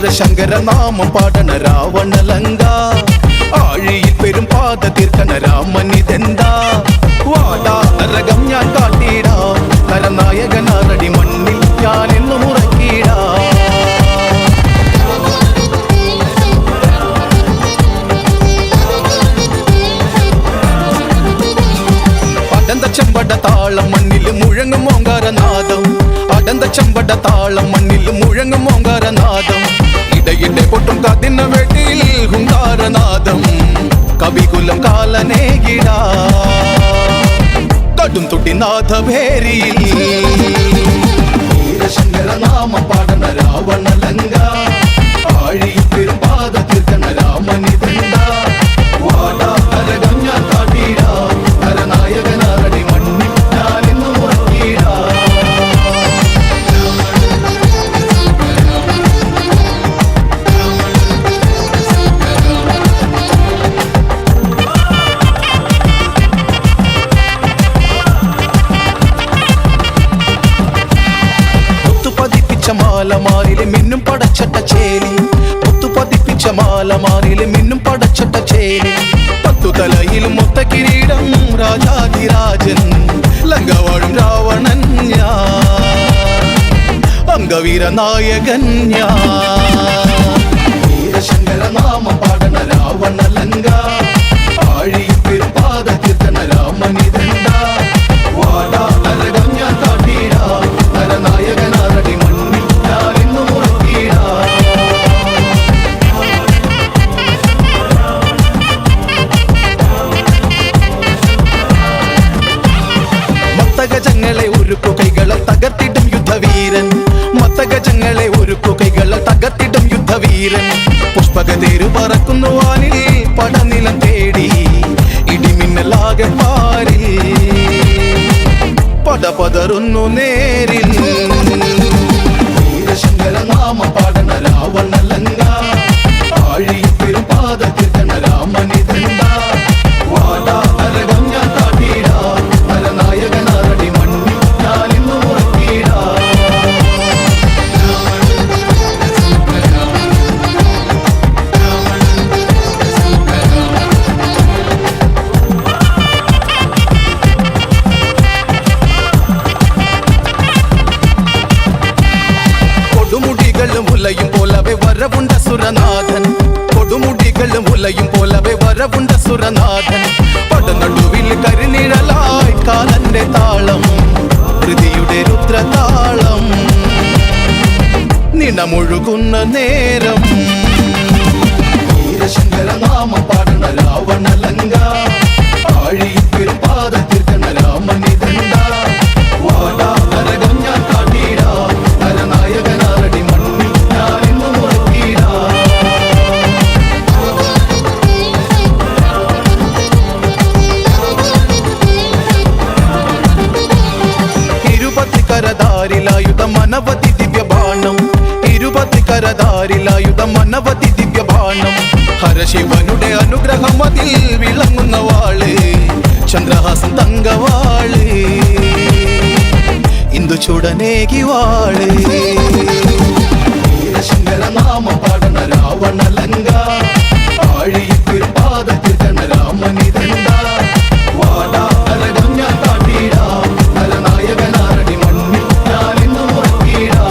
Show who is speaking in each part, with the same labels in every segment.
Speaker 1: വീരശങ്കര നാമം പാടണ രാവണലങ്ക ആഴിയിൽ പെരും പാത തീർക്കണ രാമനിതെന്താ വാടാ നരകം ഞാൻ കാട്ടിടാ നരനായകനാറടി മണ്ണിൽ ഞാൻ എന്നു മുറക്കിടാ അടന്ത ചെമ്പട താളം മണ്ണിൽ മുഴങ്ങും ഓങ്കാരനാദം അടന്ത ചെമ്പട താളം മണ്ണിൽ മുഴങ്ങും ഓങ്കാരനാദം ഇടയിടെ പൊട്ടും കതിന വെട്ടിയിൽ ഹുങ്കാരനാദം കവികുലം കാലനേകിടാ കടും തുട്ടി നാഥഭേരിയിൽ വീരശങ്കര നാമം പാടണ രാവണലങ്ക ആഴിയിൽ പെരും പാത തീർക്കണ രാമനിതെന്താ വാടാ നരകം ഞാൻ കാട്ടിടാ നരനായകനാറടി മണ്ണിൽ ഞാൻ എന്നു മുറക്കിടാ മാലമാരിലെ മിന്നും പടച്ചട്ട ചേലി മുത്തു പതിപ്പിച്ച മാലമാരിലെ മിന്നും പടച്ചട്ട ചേലി പത്തു തലയിൽ മൊത്ത കിരീടം രാജാതിരാജൻ ലങ്കവാഴും രാവണൻ അംഗവീര നായകൻ വീരശങ്കര നാമം പാടണ രാവണലങ്ക ആഴിയിൽ പെരും പാത തീർക്കണ രാമനിതെന്താ വാടാ നരകം ഞാൻ കാട്ടിടാ നരനായകനാറടി മണ്ണിൽ ഞാൻ എന്നു മുറക്കിടാ മത്തഗജങ്ങളെ ഒരുക്കു കൈകളെ തകർത്തിടും യുദ്ധവീരൻ മത്തഗജങ്ങളെ ഒരുക്കു കൈകളെ തകർത്തിടും യുദ്ധവീരൻ പുഷ്പകതേരു പറക്കുന്നു വാനിൽ പടനിലം തേടി ഇടിമിന്നലാകെ പാരിൽ പടപതറുന്നു നേരിൽ വീരശങ്കര നാമം പാടണ രാവണലങ്ക ആഴിയിൽ പെരും പാത തീർക്കണ രാമനിതെന്താ വാടാ നരകം ഞാൻ കാട്ടിടാ നരനായകനാറടി മണ്ണിൽ ഞാൻ എന്നു മുറക്കിടാ കൊടുമുടികളും ഉലയും പോലവെ വരവുണ്ട സുരനാഥൻ കൊടുമുടികളും ഉലയും പോലവെ വരവുണ്ട സുരനാഥൻ പടനടുവിൽ കരിനിഴലായി കാലന്റെ താളം ഹൃതിയുടെ രുദ്രതാളം നിണമൊഴുകുന്ന നേരം വീരശങ്കര നാമം പാടണ രാവണലങ്ക ആഴിയിൽ പെരും പാത തീർക്കണ രാമനിതെന്താ വാടാ നരകം ഞാൻ കാട്ടിടാ നരനായകനാറടി മണ്ണിൽ ഞാൻ എന്നു മുറക്കിടാ ഇരുപത്തിക്കരധാരിലായുധം അനവധി ദിവ്യബാണം ഇരുപത്തിക്കരധാരിലായുധം അനവധി ദിവ്യബാണം ഹരശിവനുടെ അനുഗ്രഹം അതിൽ വിളങ്ങുന്ന വാള് ചന്ദ്രഹാസം തങ്കവാള് ഇന്ദു ചുടനേകി വാള് വീരശങ്കര നാമം പാടണ രാവണലങ്ക ആഴിയിൽ പെരും പാത തീർക്കണ രാമനിതെന്താ വാടാ നരകം ഞാൻ കാട്ടിടാ നരനായകനാറടി മണ്ണിൽ ഞാൻ എന്നു മുറക്കിടാ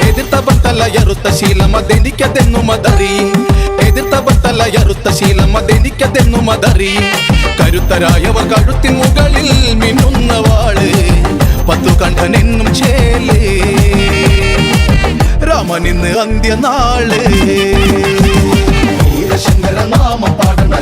Speaker 1: എതിർത്ത ശീലമതെനിക്കതെന്നു മതറി എതിർത്ത ബത്തലയറുത്ത ശീലമതെനിക്കതെന്നു മതറി കരുത്തരായവർ കഴുത്തിൻ മുകളിൽ മിന്നുന്ന വാള് പത്തു കണ്ഠനെന്നും ചേല് രാമനിന്ന് അന്ത്യനാള് വീരശങ്കര നാമം പാടണ